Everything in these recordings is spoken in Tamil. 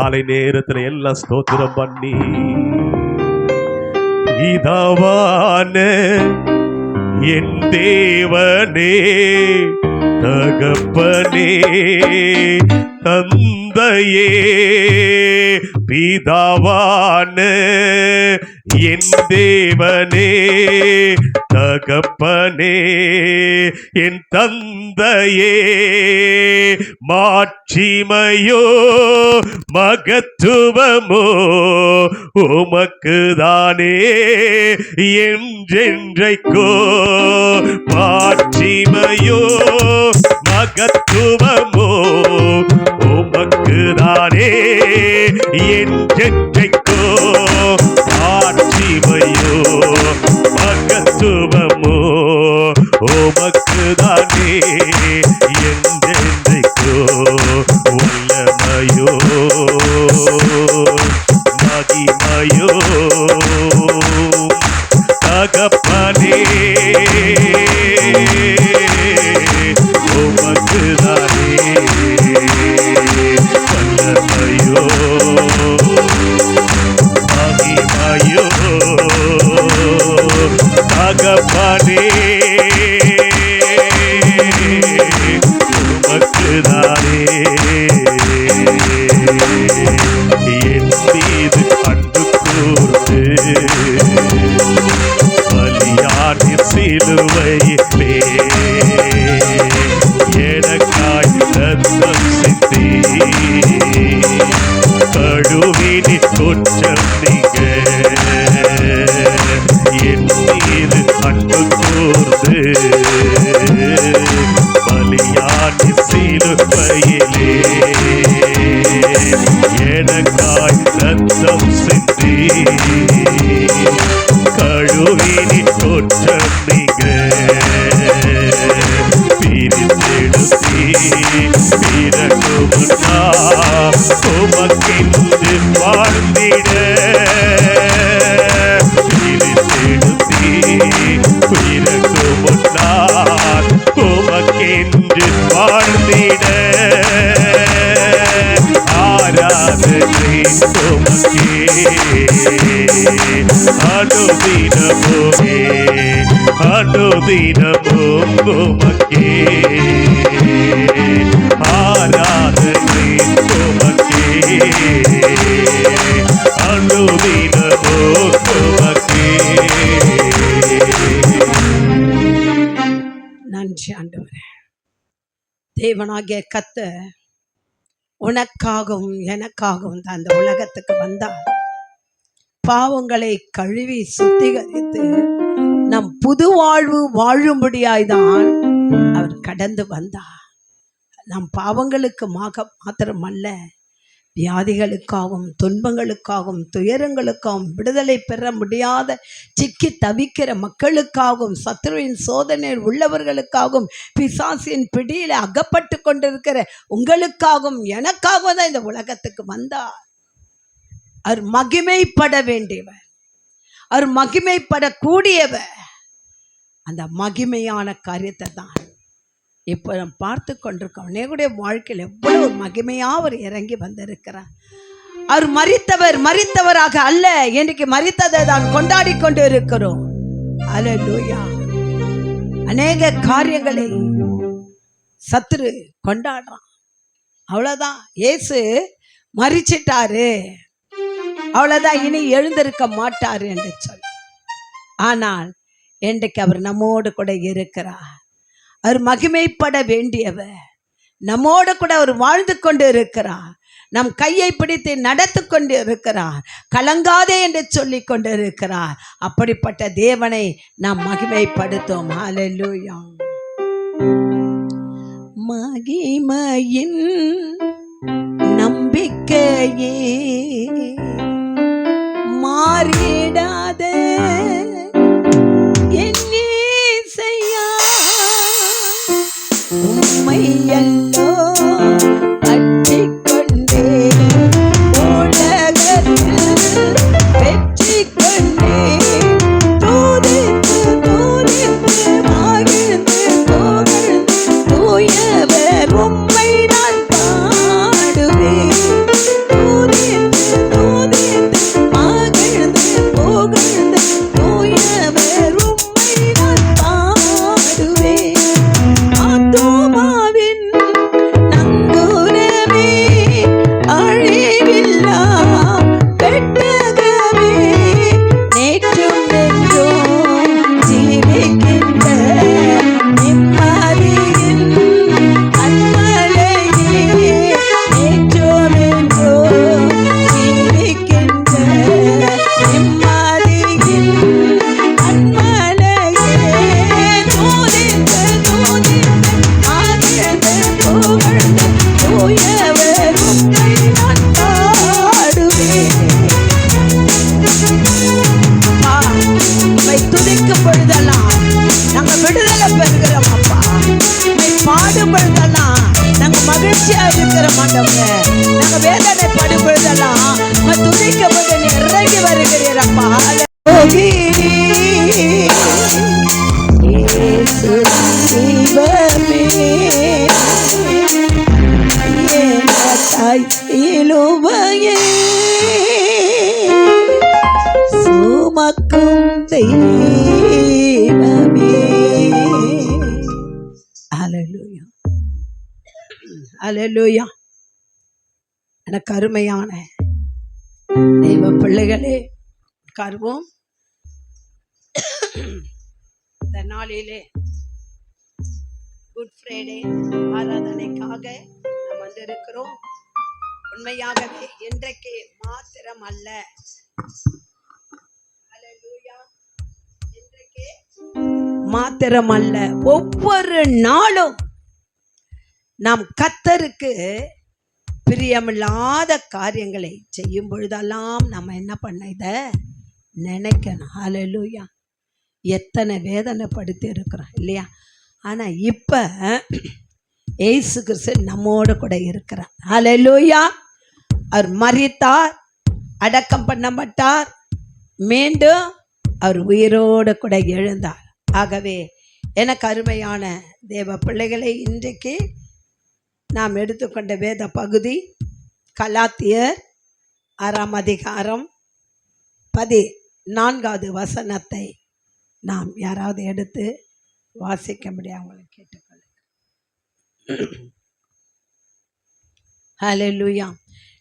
காலை நேரத்துல எல்லாம் ஸ்தோத்திரம் பண்ணி பிதாவான என் தேவனே தகப்பனே தந்தையே பிதாவான என் தேவனே தகப்பனே என் தந்தையே மாட்சிமையோ மகத்துவமோ உமக்குதானே என்றென்றைக்கோ மாட்சிமையோ மகத்துவமோ உமக்குதானே என்றென்றைக்கோ மாட்சிமையோ மகத்துவமோ உமக்குதானே என்றென்றைக்கோ வல்லமையோ மகிமையோ தகப்பனே உமக்குதானே வல்லமையோ மகிமையோ தகப்பனே உமக்குதானே என் மீது அன்பு கூர்ந்து பலியாடி சிலுவையிலே எனக்காய் ரத்தம் சிந்தி கழுவினி குற்றம் நீங்க என் மீது அன்பு கூர்ந்து பலியாடி சிலுவையிலே எனக்காய் ரத்தம் சிந்தி கழுவினி குற்றம் நீங்க பிரித்தெடுத்தி பிறகுமுன்னா உமக்கென்று வாழ்ந்திட பிரித்தெடுத்தி பிறகுமுன்னா உமக்கென்று வாழ்ந்திட ஆராதனை உமக்கே அனுதினமுமே அனுதினமும் உமக்கே ஆராதனை உமக்கே அனுதினமும் உமக்கே. நன்றி ஆண்டவரே. தேவனாகிய கர்த்தர் உனக்காகவும் எனக்காகவும் தான் அந்த உலகத்துக்கு வந்தார். பாவங்களை கழுவி சுத்திகரித்து நம் புது வாழ்வு வாழும்படியாய்தான் அவர் கடந்து வந்தார். நம் பாவங்களுக்கு மாத்திரமல்ல, வியாதிகளுக்காகவும் துன்பங்களுக்காகவும் துயரங்களுக்காகவும் விடுதலை பெற முடியாத சிக்கி தவிக்கிற மக்களுக்காகவும் சத்துருவின் சோதனையில் உள்ளவர்களுக்காகவும் பிசாசின் பிடியில் அகப்பட்டு கொண்டிருக்கிற உங்களுக்காகவும் எனக்காகவும் தான் இந்த உலகத்துக்கு வந்தார். அவர் மகிமைப்பட வேண்டியவர், அவர் மகிமைப்படக்கூடியவர். அந்த மகிமையான காரியத்தை தான் இப்போ நம்ம பார்த்து கொண்டிருக்கோம். அநேகருடைய வாழ்க்கையில் எவ்வளவு மகிமையாக அவர் இறங்கி வந்திருக்கிறார். அவர் மரித்தவராக அல்ல, இன்றைக்கு மரித்ததை தான் கொண்டாடி கொண்டு இருக்கிறோம். அல்லேலூயா. அநேக காரியங்களை சத்துரு கொண்டாடுறான். அவ்வளோதான், இயேசு மரிச்சிட்டாரு, அவ்வளோதான், இனி எழுந்திருக்க மாட்டாரு என்று சொல்லி. ஆனால் இன்றைக்கு அவர் நம்மோடு கூட இருக்கிறார். அவர் மகிமைப்பட வேண்டியவர். நம்மோடு கூட அவர் வாழ்ந்து கொண்டு இருக்கிறார். நம் கையை பிடித்து நடத்து கொண்டு இருக்கிறார். கலங்காதே என்று சொல்லி கொண்டு இருக்கிறார். அப்படிப்பட்ட தேவனை நாம் மகிமைப்படுத்தும். ஹல்லேலூயா. மகிமையின் நம்பிக்கையே மாறிடாத உம்மையல்லோ பற்றிக் கொண்டே உலகத்தில் வெற்றி கொண்டே தூதித்து தூதித்து மகிழ்ந்து புகழ்ந்து தூயவர் உம்மை நான் பாடுவேன். பாடும் பொழுதெல்லாம் நாங்க மகிழ்ச்சியா இருக்கிற மாட்டோங்க. நாங்க வேதனை படும் பொழுதெல்லாம் துதிக்கும் போது நீ இறங்கி வருகிறீரப்பா. இயேசு தெய்வமே, தாய் சிலுவையே சுமக்கும் தெய்வமே. ஹல்லேலூயா, ஹல்லேலூயா. எனக்கு அருமையான தெய்வ பிள்ளைகளே, கருவோம். இந்த நாளிலே குட் ஃப்ரைடே ஆராதனைக்காக நாம் வந்திருக்கிறோம். உண்மையாகவே இன்றைக்கு மாத்திரம் அல்ல, இன்றைக்கு மாத்திரம் அல்ல, ஒவ்வொரு நாளும் நாம் கர்த்தருக்கு பிரியமில்லாத காரியங்களை செய்யும் பொழுதெல்லாம் நம்ம என்ன பண்ண இதை நினைக்கணும். ஹல்லேலூயா. எத்தனை வேதனைப்படுத்தி இருக்கிறோம் இல்லையா? ஆனால் இப்போ இயேசு கிறிஸ்து நம்மோடு கூட இருக்கிறார். ஹல்லேலூயா. அவர் மரித்தார், அடக்கம் பண்ணப்பட்டார், மீண்டும் அவர் உயிரோடு கூட எழுந்தார். ஆகவே எனக்கு அருமையான தேவ பிள்ளைகளை, இன்றைக்கு நாம் எடுத்துக்கொண்ட வேத பகுதி கலாத்தியர் 6ஆம் அதிகாரம் 14வது வசனத்தை நாம் யாராவது எடுத்து வாசிக்க முடியாது, அவங்களை கேட்டுக்கொள்ளுங்க. ஹல்லேலூயா.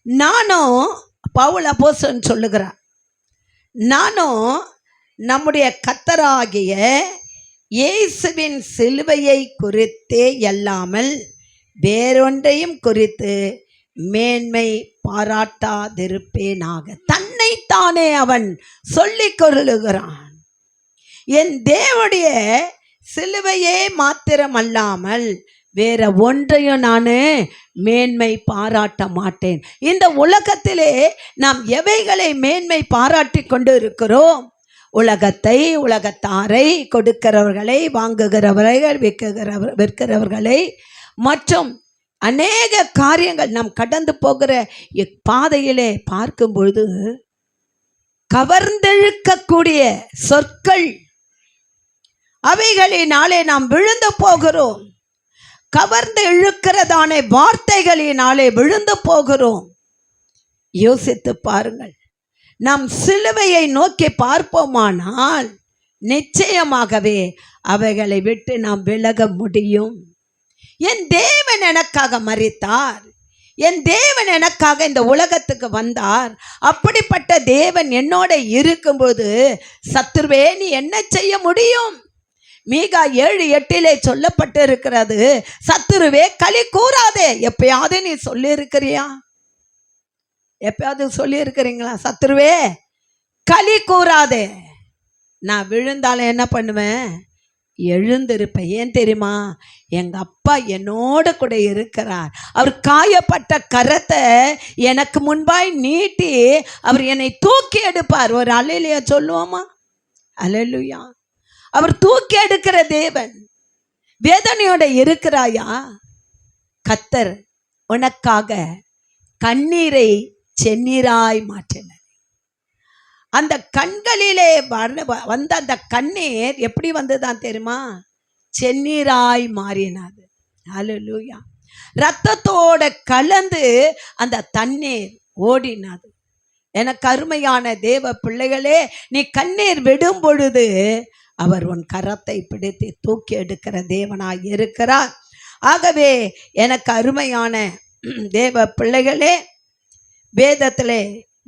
நானும் பவுல் அப்போஸ்தலன் சொல்லுகிறார், நானும் நம்முடைய கர்த்தராகிய இயேசுவின் சிலுவையை குறித்தே அல்லாமல் வேறொன்றையும் குறித்து மேன்மை பாராட்டாதிருப்பேனாக. தன்னைத்தானே அவன் சொல்லிக் கொள்ளுகிறான். என் தேவனுடைய சிலுவையே மாத்திரம் அல்லாமல் வேற ஒன்றையும் நான் மேன்மை பாராட்ட மாட்டேன். இந்த உலகத்திலே நாம் எவைகளை மேன்மை பாராட்டி கொண்டு இருக்கிறோம்? உலகத்தை, உலகத்தாரை, கொடுக்கிறவர்களை, வாங்குகிறவர்கள், விற்கிறவர்களை மற்றும் அநேக காரியங்கள் நாம் கடந்து போகிற பாதையிலே பார்க்கும் பொழுது கவர்ந்தெழுக்கக்கூடிய சொற்கள், அவைகளினாலே நாம் விழுந்து போகிறோம். கவர்ந்து இழுக்கிறதான வார்த்தைகளினாலே விழுந்து போகிறோம். யோசித்து பாருங்கள். நாம் சிலுவையை நோக்கி பார்ப்போமானால் நிச்சயமாகவே அவைகளை விட்டு நாம் விலக முடியும். என் தேவன் எனக்காக மரித்தார், என் தேவன் எனக்காக இந்த உலகத்துக்கு வந்தார். அப்படிப்பட்ட தேவன் என்னோட இருக்கும்போது சத்துருவே நீ என்ன செய்ய முடியும்? மீகா 7:8 சொல்லப்பட்டு இருக்கிறது, சத்துருவே களி கூறாதே. எப்பயாவது நீ சொல்லி இருக்கிறியா? எப்பயாவது சொல்லி இருக்கிறீங்களா? சத்துருவே களி கூறாதே. நான் விழுந்தாலும் என்ன பண்ணுவேன்? எழுந்திருப்பேன். ஏன் தெரியுமா? எங்கள் அப்பா என்னோட கூட இருக்கிறார். அவர் காயப்பட்ட கரத்தை எனக்கு முன்பாய் நீட்டி அவர் என்னை தூக்கி எடுப்பார். ஒரு அல்லேலூயா சொல்லுவோமா? அல்லேலூயா. அவர் தூக்கி எடுக்கிற தேவன். வேதனையோட இருக்கிறாயா? கர்த்தர் உனக்காக கண்ணீரை செந்நீராய் மாற்றினார். அந்த கண்களிலே வந்த அந்த கண்ணீர் எப்படி வந்ததுதான் தெரியுமா? செந்நீராய் மாறினது. ஹல்லேலூயா. இரத்தத்தோட கலந்து அந்த தண்ணீர் ஓடினது. எனக்கு அருமையான தேவ பிள்ளைகளே, நீ கண்ணீர் விடும் பொழுது அவர் உன் கரத்தை பிடித்து தூக்கி எடுக்கிற தேவனாய் இருக்கிறார். ஆகவே எனக்கு அருமையான தேவ பிள்ளைகளே, வேதத்திலே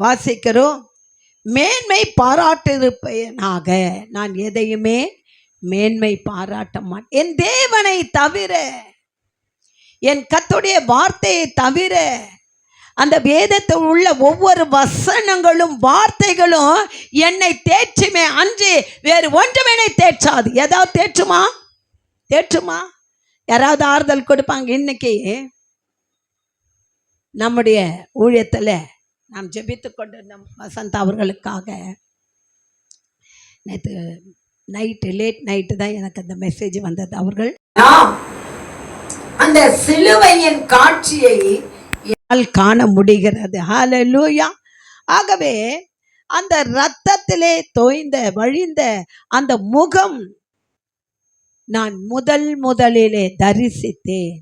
வாசிக்கிறோம், மேன்மை பாராட்டிருப்பேனாக. நான் எதையுமே மேன்மை பாராட்ட மாட்டேன். என் தேவனை தவிர, என் கர்த்தருடைய வார்த்தையை தவிர, அந்த வேதத்தில் உள்ள ஒவ்வொரு வசனங்களும் வார்த்தைகளும் என்னை தேற்றுமே அன்றி வேறு ஒன்றும் என்னை தேற்றாது. ஏதாவது தேற்றுமா? தேற்றுமா? யாராவது ஆறுதல் கொடுப்பாங்க? இன்னைக்கு நம்முடைய ஊழியத்தில் நாம் ஜெபித்து கொண்டிருந்தோம் வசந்தா அவர்களுக்காக. நேற்று லேட் நைட்டு தான் எனக்கு அந்த மெசேஜ் வந்தது. அவர்கள் அந்த சிலுவையின் காட்சியை காண முடிகிறது. ஹalleluya. ஆகவே அந்த இரத்தத்திலே தோய்ந்த வழிந்த அந்த முகம் நான் முதலிலே தரிசித்தேன்.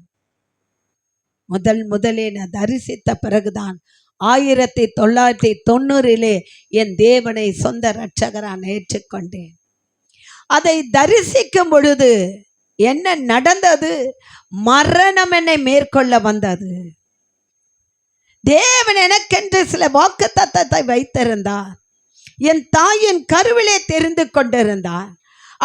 முதலே நான் தரிசித்த பிறகுதான் 1990 என் தேவனை சொந்த இரட்சகரான ஏற்றுக்கொண்டேன். அதை தரிசிக்கும் பொழுது என்ன நடந்தது? மரணம் என்னை மேற்கொள்ள வந்தது. தேவன் எனக்கென்று சில வாக்குத்தத்தத்தை வைத்திருந்தார். என் தாயின் கருவிலே தெரிந்து கொண்டிருந்தார்.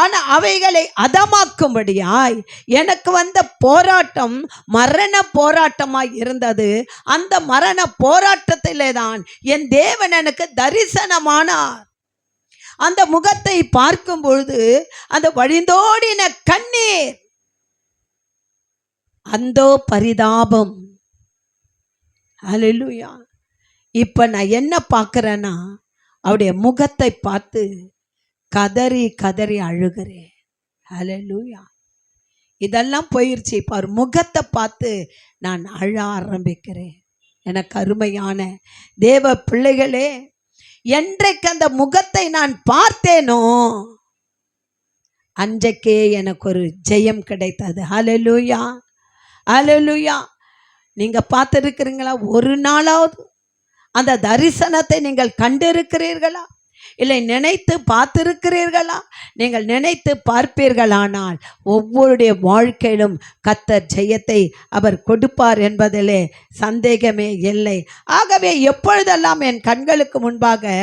ஆனால் அவைகளை அதமாக்கும்படியாய் எனக்கு வந்த போராட்டம் மரண போராட்டமாய் இருந்தது. அந்த மரண போராட்டத்திலே தான் என் தேவன் எனக்கு தரிசனமானார். அந்த முகத்தை பார்க்கும் பொழுது அந்த வழிந்தோடின கண்ணீர், அந்தோ பரிதாபம். ஹல்லேலூயா. இப்ப நான் என்ன பார்க்கிறேன்னா, அவருடைய முகத்தை பார்த்து கதறி கதறி அழுகிறேன். ஹல்லேலூயா. இதெல்லாம் போயிருச்சு. இப்போ அவர் முகத்தை பார்த்து நான் அழ ஆரம்பிக்கிறேன். எனக்கு அருமையான தேவ பிள்ளைகளே, என்றைக்கு அந்த முகத்தை நான் பார்த்தேனோ அன்றைக்கே எனக்கு ஒரு ஜெயம் கிடைத்தது. ஹல்லேலூயா, ஹல்லேலூயா. நீங்க பார்த்திருக்கிறீங்களா? ஒரு நாளாவது அந்த தரிசனத்தை நீங்கள் கண்டிருக்கிறீர்களா? இல்லை நினைத்து பார்த்திருக்கிறீர்களா? நீங்கள் நினைத்து பார்ப்பீர்களானால் ஒவ்வொருடைய வாழ்க்கையிலும் கர்த்தர் ஜெயத்தை அவர் கொடுப்பார் என்பதிலே சந்தேகமே இல்லை. ஆகவே எப்பொழுதெல்லாம் என் கண்களுக்கு முன்பாக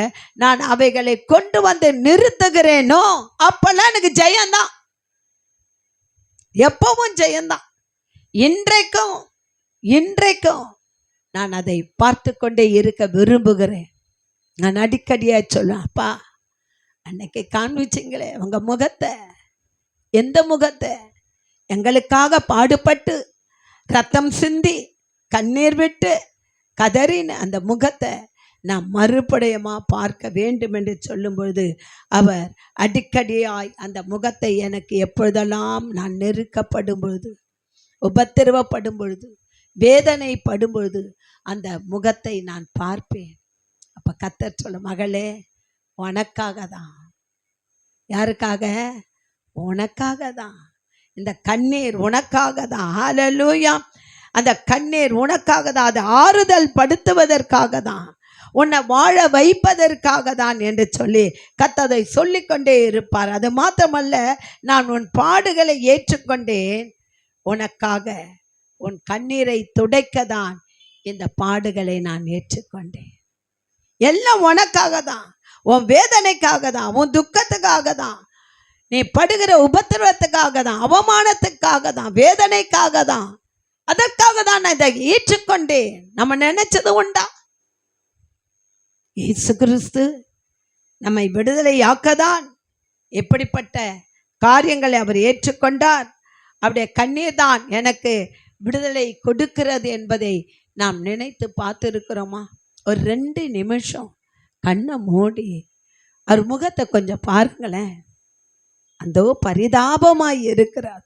நான் அவைகளை கொண்டு வந்து நிறுத்துகிறேனோ அப்பெல்லாம் எனக்கு ஜெயம்தான். எப்பவும் ஜெயம்தான். இன்றைக்கும் நான் அதை பார்த்து கொண்டே இருக்க விரும்புகிறேன். நான் அடிக்கடியாக சொல்லுவேன், அப்பா அன்னைக்கு காண்பிச்சிங்களே உங்கள் முகத்தை, எந்த முகத்தை? எங்களுக்காக பாடுபட்டு ரத்தம் சிந்தி கண்ணீர் விட்டு கதறின அந்த முகத்தை நான் மறுபடியுமா பார்க்க வேண்டும் என்று சொல்லும் பொழுது அவர் அடிக்கடியாய் அந்த முகத்தை எனக்கு எப்பொழுதெல்லாம் நான் நெருக்கப்படும் பொழுது, உபத்திரவப்படும் பொழுது, வேதனைப்படும் பொழுது அந்த முகத்தை நான் பார்ப்பேன். அப்ப கர்த்தர் சொல்ல, மகளே உனக்காக தான். யாருக்காக? உனக்காக தான். இந்த கண்ணீர் உனக்காக தான். ஹல்லேலூயா. அந்த கண்ணீர் உனக்காக தான். அது ஆறுதல் படுத்துவதற்காக தான், உன்னை வாழ வைப்பதற்காக தான் என்று சொல்லி கர்த்தர் சொல்லிக்கொண்டே இருப்பார். அது மாத்திரமல்ல, நான் உன் பாடுகளை ஏற்றுக்கொண்டேன், உனக்காக உன் கண்ணீரை துடைக்க தான் இந்த பாடுகளை நான் ஏற்றுக்கொண்டேன். எல்லாம் உனக்காக தான், உன் வேதனைக்காக தான், உன் துக்கத்துக்காக தான், நீ படுகிற உபத்திரவத்துக்காக தான், அவமானத்துக்காக தான், வேதனைக்காக தான், அதற்காக தான் நான் இதை ஏற்றுக்கொண்டேன். நம்ம நினைச்சது உண்டா? இயேசு கிறிஸ்து நம்மை விடுதலையாக்கதான் எப்படிப்பட்ட காரியங்களை அவர் ஏற்றுக்கொண்டார். அவருடைய கண்ணீர் தான் எனக்கு விடுதலை கொடுக்கிறது என்பதை நாம் நினைத்து பார்த்துருக்கிறோமா? ஒரு 2 நிமிஷம் கண்ணை மூடி அவர் முகத்தை கொஞ்சம் பாருங்களேன். அந்த பரிதாபமாய் இருக்கிறார்.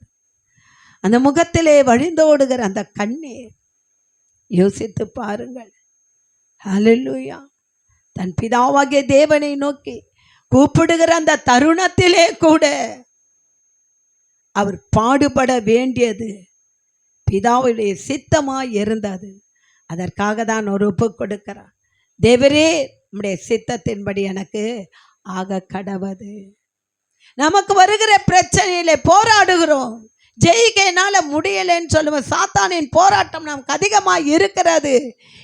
அந்த முகத்திலே வழிந்தோடுகிற அந்த கண்ணீர் யோசித்து பாருங்கள். ஹல்லேலூயா. தன் பிதாவாகிய தேவனை நோக்கி கூப்பிடுகிற அந்த தருணத்திலே கூட அவர் பாடுபட வேண்டியது பிதாவுடைய சித்தமாய் இருந்தது. அதற்காக தான் ஒரு ஒப்பு கொடுக்கிறார். தேவரே நம்முடைய சித்தத்தின்படி எனக்கு ஆக கடவது. நமக்கு வருகிற பிரச்சனையில போராடுகிறோம், ஜெயிக்க என்னால முடியலைன்னு சொல்லுவோம். சாத்தானின் போராட்டம் நமக்கு அதிகமாக இருக்கிறது.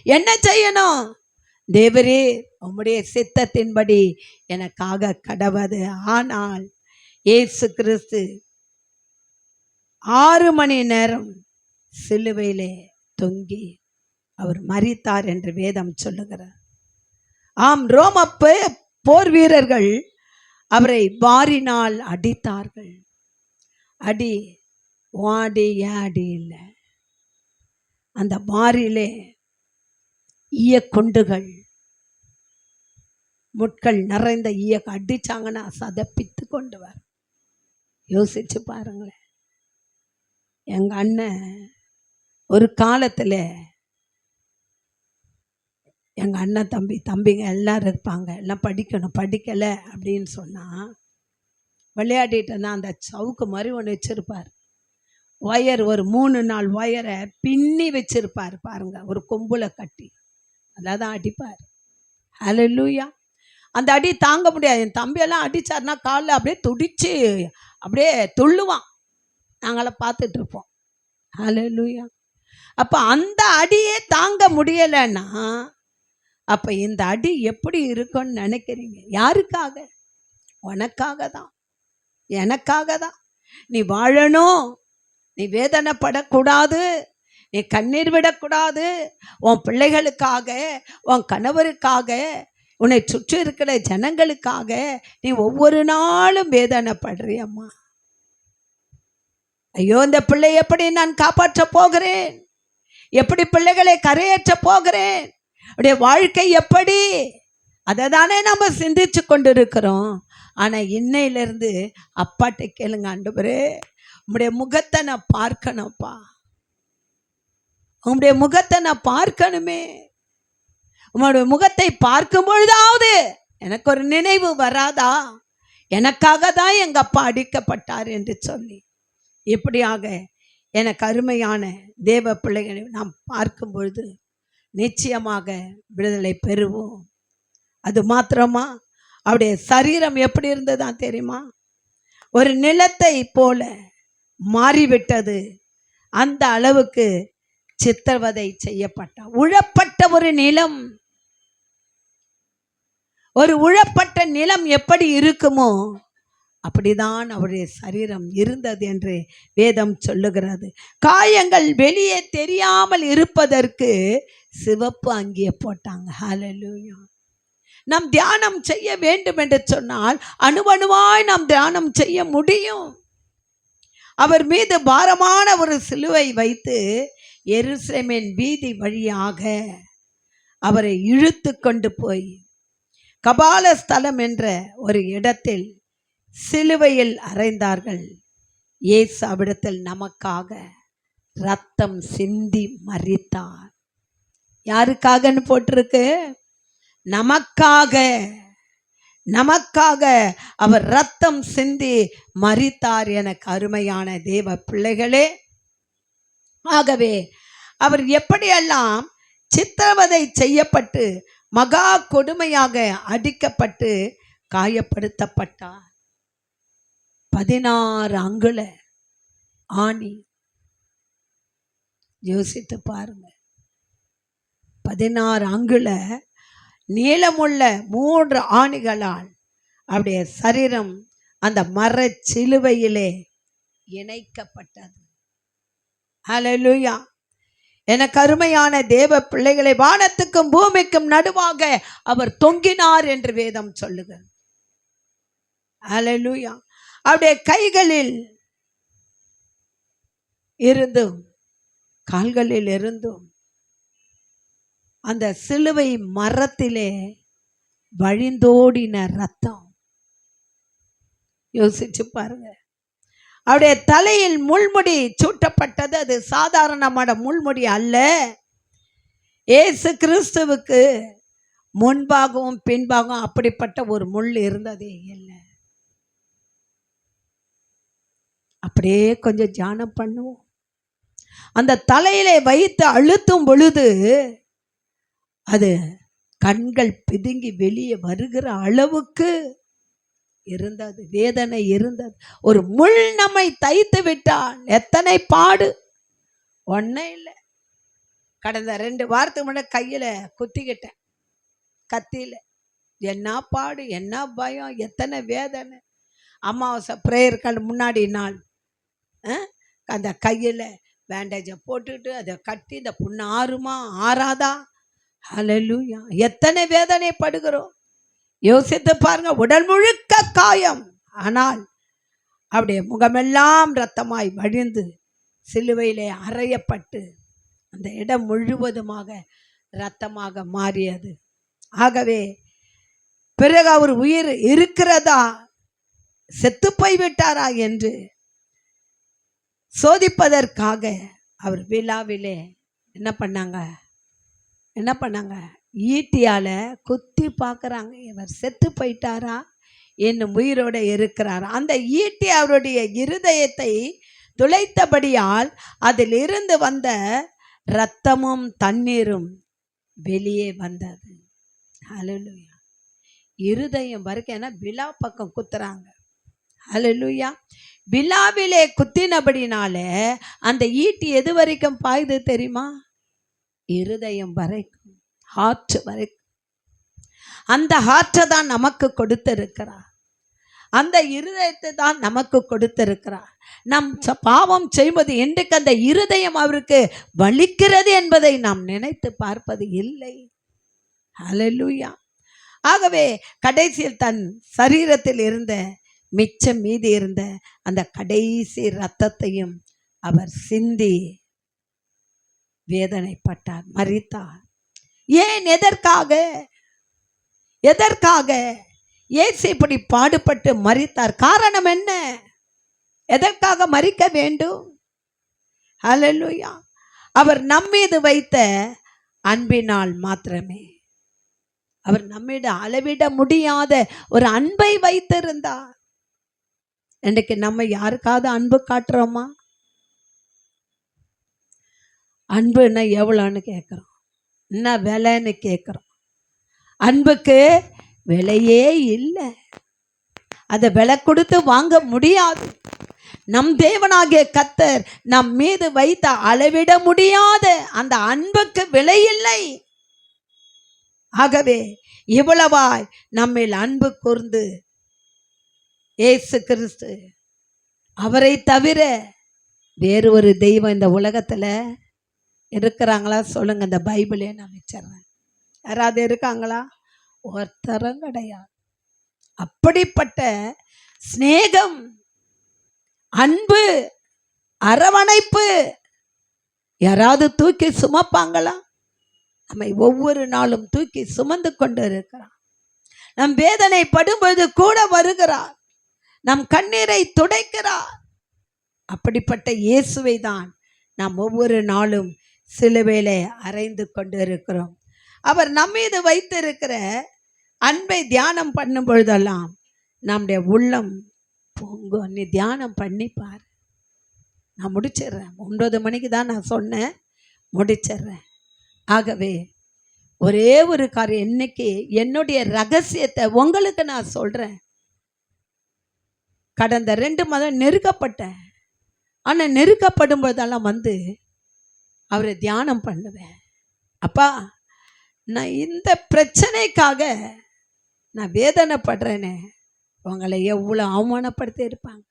என்ன செய்யணும்? தேவரே உம்முடைய சித்தத்தின்படி எனக்காக கடவது. ஆனால் இயேசு கிறிஸ்து 6 மணி நேரம் சிலுவையிலே தொங்கி அவர் மரித்தார் என்று வேதம் சொல்லுகிறார். ஆம், ரோம போர் வீரர்கள் அவரை வாரினால் அடித்தார்கள். அடி வாடி அடி இல்லை, அந்த வாரிலே ஈய குண்டுகள், முட்கள் நிறைந்த ஈய அடிச்சாங்கன்னா சதப்பித்து கொண்டு வர. யோசிச்சு பாருங்களேன். எங்க அண்ணன் ஒரு காலத்தில் எங்கள் அண்ணன் தம்பிங்க எல்லாரும் இருப்பாங்க, எல்லாம் படிக்கணும், படிக்கலை அப்படின்னு சொன்னால் விளையாடிட்டு இருந்தால் அந்த சவுக்கு மாதிரி ஒன்று வச்சுருப்பார். ஒயர் ஒரு 3-4 ஒயரை பின்னி வச்சிருப்பார் பாருங்க, ஒரு கொம்புல கட்டி, அதான் அடிப்பார். ஹல்லேலூயா. அந்த அடி தாங்க முடியாது. என் தம்பியெல்லாம் அடித்தார்னா காலில் அப்படியே துடிச்சு அப்படியே துள்ளுவான். நாங்களாம் பார்த்துட்டு இருப்போம். ஹல்லேலூயா. அப்போ அந்த அடியே தாங்க முடியலைன்னா அப்போ இந்த அடி எப்படி இருக்கும்னு நினைக்கிறீங்க? யாருக்காக? உனக்காக தான், எனக்காக தான். நீ வாழணும், நீ வேதனைப்படக்கூடாது, நீ கண்ணீர் விடக்கூடாது. உன் பிள்ளைகளுக்காக, உன் கணவருக்காக, உன்னை சுற்றி இருக்கிற ஜனங்களுக்காக நீ ஒவ்வொரு நாளும் வேதனைப்படுறியம்மா. ஐயோ, இந்த பிள்ளை எப்படி நான் காப்பாற்ற போகிறேன், எப்படி பிள்ளைகளை கரையேற்ற போகிறேன், உடைய வாழ்க்கை எப்படி, அதை தானே நம்ம சிந்திச்சு கொண்டு இருக்கிறோம். ஆனால் இன்னையிலிருந்து அப்பாட்ட கேளுங்க, ஆண்டவரே உம்முடைய முகத்தை நான் பார்க்கணும்ப்பா, உம்முடைய முகத்தை நான் பார்க்கணுமே. உம்முடைய முகத்தை பார்க்கும் பொழுதாவது எனக்கு ஒரு நினைவு வராதா, எனக்காக தான் எங்கள் அப்பா அடிக்கப்பட்டார் என்று சொல்லி. இப்படியாக எனக்கு அருமையான தேவ பிள்ளைகளை நாம் பார்க்கும் பொழுது நிச்சயமாக விடுதலை பெறுவோம். அது மாத்திரமா, அவருடைய சரீரம் எப்படி இருந்ததுதான் தெரியுமா? ஒரு நிலத்தை போல மாறிவிட்டது. அந்த அளவுக்கு சித்திரவதை செய்யப்பட்ட உழப்பட்ட ஒரு நிலம். ஒரு உழப்பட்ட நிலம் எப்படி இருக்குமோ அப்படிதான் அவருடைய சரீரம் இருந்தது என்று வேதம் சொல்லுகிறது. காயங்கள் வெளியே தெரியாமல் இருப்பதற்கு சிவப்பு அங்கியை போட்டாங்க. ஹல்லேலூயா. நாம் தியானம் செய்ய வேண்டும் என்று சொன்னால் அணுவணுவாய் நாம் தியானம் செய்ய முடியும். அவர் மீது பாரமான ஒரு சிலுவை வைத்து எருசலேமின் வீதி வழியாக அவரை இழுத்து கொண்டு போய் கபால ஸ்தலம் என்ற ஒரு இடத்தில் சிலுவையில் அறைந்தார்கள். இயேசு அவ்விடத்தில் நமக்காக ரத்தம் சிந்தி மரித்தார். யாருக்காகன்னு போட்டிருக்கு? நமக்காக. நமக்காக அவர் ரத்தம் சிந்தி மரித்தார். எனக்கு அருமையான தேவ பிள்ளைகளே, ஆகவே அவர் எப்படியெல்லாம் சித்திரவதை செய்யப்பட்டு மகா கொடுமையாக அடிக்கப்பட்டு காயப்படுத்தப்பட்டார். 16 அங்குல ஆணி. யோசித்து பாருங்க. 16 அங்குல நீளமுள்ள 3 ஆணிகளால் அவருடைய சரீரம் அந்த மர சிலுவையிலே இணைக்கப்பட்டது. ஹல்லேலூயா. எனக்கு அருமையான தேவ பிள்ளைகளை, வானத்துக்கும் பூமிக்கும் நடுவாக அவர் தொங்கினார் என்று வேதம் சொல்லுகிறது. ஹல்லேலூயா. அவருடைய கைகளில் இருந்தும் கால்களில் இருந்தும் அந்த சிலுவை மரத்திலே வழிந்தோடின ரத்தம். யோசிச்சு பாருங்க. அவருடைய தலையில் முள்முடி சூட்டப்பட்டது. அது சாதாரணமான முள்முடி அல்ல. இயேசு கிறிஸ்துவுக்கு முன்பாகவும் பின்பாகவும் அப்படிப்பட்ட ஒரு முள் இருந்ததே இல்லை. அப்படியே கொஞ்சம் தியானம் பண்ணுவோம். அந்த தலையிலே வைத்து அழுத்தும் பொழுது அது கண்கள் பிதுங்கி வெளியே வருகிற அளவுக்கு இருந்தது, வேதனை இருந்தது. ஒரு முள் நம்மை தைத்து விட்டால் எத்தனை பாடு! ஒன்னே இல்லை. கடந்த 2 வாரத்துக்கு முன்னாடி கையில் குத்திக்கிட்டேன், கத்தியில். என்ன பாடு, என்ன பயம், எத்தனை வேதனை. அமாவாசை ப்ரேயர்கள் முன்னாடி நாள் அந்த கையில் பேண்டேஜை போட்டுட்டு அதை கட்டி இந்த புண்ணு ஆறுமா ஆறாதா? ஹல்லேலூயா. எத்தனை வேதனைப்படுகிறோம் யோசித்து பாருங்க. உடல் முழுக்க காயம், ஆனால் அவருடைய முகமெல்லாம் இரத்தமாய் வழிந்து சிலுவையிலே அறையப்பட்டு அந்த இடம் முழுவதுமாக இரத்தமாக மாறியது. ஆகவே பிறகு அவர் உயிர் இருக்கிறதா, செத்து போய் விட்டாரா என்று சோதிப்பதற்காக அவர் விழாவிலே என்ன பண்ணாங்க, ஈட்டியால குத்தி பார்க்குறாங்க. இவர் செத்து போயிட்டாரா என்னும் உயிரோடு இருக்கிறார். அந்த ஈட்டி அவருடைய இருதயத்தை துளைத்தபடியால் அதிலிருந்து வந்த இரத்தமும் தண்ணீரும் வெளியே வந்தது. ஹல்லேலூயா. இருதயம் வரைக்கும், ஏன்னா விழா பக்கம் குத்துறாங்க. ஹல்லேலூயா. விழாவிலே குத்தினபடினால அந்த ஈட்டி எது வரைக்கும் பாயுது தெரியுமா? இருதயம் வரைக்கும், ஹார்ட் வரைக்கும். அந்த ஹார்ட்டை தான் நமக்கு கொடுத்திருக்கிறார். அந்த இருதயத்தை தான் நமக்கு கொடுத்திருக்கிறார். நம் பாவம் செய்வது என்றைக்கு அந்த இருதயம் அவருக்கு வலிக்கிறது என்பதை நாம் நினைத்து பார்ப்பது இல்லை. ஹல்லேலூயா. ஆகவே கடைசியில் தன் சரீரத்தில் இருந்த மிச்சம் மீதி இருந்த அந்த கடைசி இரத்தத்தையும் அவர் சிந்தி வேதனைப்பட்டார், மரித்தார். ஏன்? எதற்காக இயேசு இப்படி பாடுபட்டு மரித்தார்? காரணம் என்ன? எதற்காக மரிக்க வேண்டும்? ஹல்லேலூயா. அவர் நம்மீது வைத்த அன்பினால் மாத்திரமே. அவர் நம்மிடம் அளவிட முடியாத ஒரு அன்பை வைத்திருந்தார். இன்றைக்கு நம்ம யாருக்காவது அன்பு காட்டுறோமா? அன்புன்னா எவ்வளோன்னு கேட்குறோம், என்ன விலைன்னு கேட்குறோம். அன்புக்கு விலையே இல்லை, அதை விலை கொடுத்து வாங்க முடியாது. நம் தேவனாகிய கர்த்தர் நம் மீது வைத்த அளவிட முடியாத அந்த அன்புக்கு விலை இல்லை. ஆகவே இவ்வளவாய் நம்மில் அன்பு கூர்ந்து இயேசு கிறிஸ்து, அவரை தவிர வேறு ஒரு தெய்வம் இந்த உலகத்தில் இருக்கிறாங்களா சொல்லுங்க? இந்த பைபிளே நான் வச்சிடறேன். யாராவது இருக்காங்களா? ஒருத்தரும் கிடையாது. அப்படிப்பட்ட சிநேகம், அன்பு, அரவணைப்பு யாராவது தூக்கி சுமப்பாங்களா? நம்மை ஒவ்வொரு நாளும் தூக்கி சுமந்து கொண்டு இருக்கிறார். நம் வேதனை படும்போது கூட வருகிறார், நம் கண்ணீரை துடைக்கிறார். அப்படிப்பட்ட இயேசுவை தான் நாம் ஒவ்வொரு நாளும் சிலுவையிலே அறைந்து கொண்டு இருக்கிறோம். அவர் நம்மீது வைத்திருக்கிற அன்பை தியானம் பண்ணும் பொழுதெல்லாம் நம்முடைய உள்ளம் பொங்கும். நீ தியானம் பண்ணிப்பார். நான் முடிச்சிடுறேன். 9 மணிக்கு தான் நான் சொன்னேன், முடிச்சிடுறேன். ஆகவே ஒரே ஒரு காரியம், இன்னைக்கு என்னுடைய ரகசியத்தை உங்களுக்கு நான் சொல்கிறேன். கடந்த 2 மாதம் நெருக்கப்பட்டேன். ஆனால் நெருக்கப்படும் போதெல்லாம் அவரை தியானம் பண்ணுவேன். அப்பா, நான் இந்த பிரச்சனைக்காக நான் வேதனைப்படுறேனே, உங்களை எவ்வளோ அவமானப்படுத்தி இருப்பாங்க,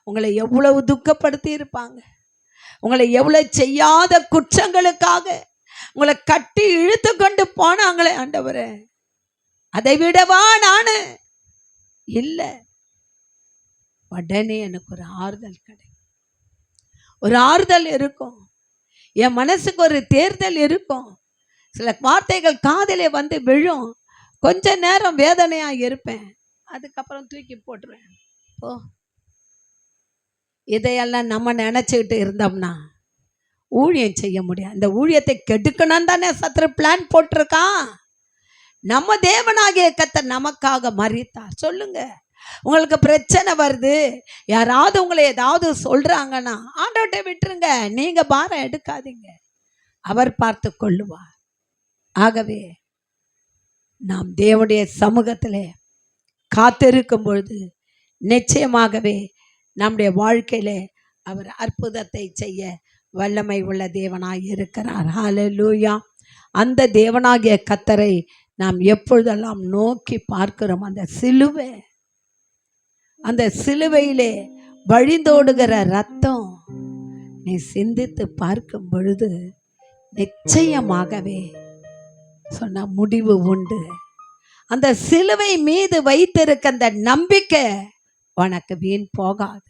உங்களை எவ்வளவு துக்கப்படுத்தி இருப்பாங்க, உங்களை எவ்வளோ செய்யாத குற்றங்களுக்காக உங்களை கட்டி இழுத்து கொண்டு போனாங்களே ஆண்டவரே, அதை விடவா நானு இல்லை. உடனே எனக்கு ஒரு ஆறுதல் கிடைக்கும், ஒரு ஆறுதல் இருக்கும். என் மனசுக்கு ஒரு தேர்தல் இருக்கும். சில வார்த்தைகள் காதிலே விழும். கொஞ்ச நேரம் வேதனையாக இருப்பேன், அதுக்கப்புறம் தூக்கி போட்டுருவேன். ஓ, இதையெல்லாம் நம்ம நினச்சிக்கிட்டு இருந்தோம்னா ஊழியம் செய்ய முடியாது. இந்த ஊழியத்தை கெடுக்கணும் தானே சத்ரு பிளான் போட்டிருக்கான். நம்ம தேவனாகிய கர்த்தர் நமக்காக மரித்தார். சொல்லுங்க, உங்களுக்கு பிரச்சனை வருது, யாராவது உங்களை ஏதாவது சொல்றாங்கன்னா ஆண்டவர்கிட்ட விட்டுருங்க, நீங்க பாரம் எடுக்காதீங்க, அவர் பார்த்து கொள்ளுவார். ஆகவே நாம் தேவனுடைய சமூகத்திலே காத்திருக்கும் பொழுது நிச்சயமாகவே நம்முடைய வாழ்க்கையிலே அவர் அற்புதத்தை செய்ய வல்லமை உள்ள தேவனாய் இருக்கிறார். ஹல்லேலூயா. அந்த தேவனாகிய கர்த்தரை நாம் எப்பொழுதெல்லாம் நோக்கி பார்க்கிறோம், அந்த சிலுவையிலே வழிந்தோடுகிற ரத்தம் நீ சிந்தித்து பார்க்கும் பொழுது நிச்சயமாகவே சொன்ன முடிவு உண்டு. அந்த சிலுவை மீது வைத்திருக்க அந்த நம்பிக்கை உனக்கு வீண் போகாது.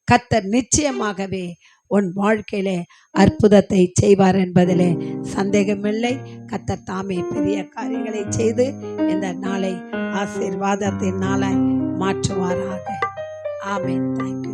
கர்த்தர் நிச்சயமாகவே உன் வாழ்க்கையிலே அற்புதத்தை செய்வார் என்பதிலே சந்தேகமில்லை. கர்த்தர் தாமே பெரிய காரியங்களை செய்து இந்த நாளை ஆசீர்வாதத்தின் நாளை மாற்றுவாராக. ஆமென். தேங்க்யூ.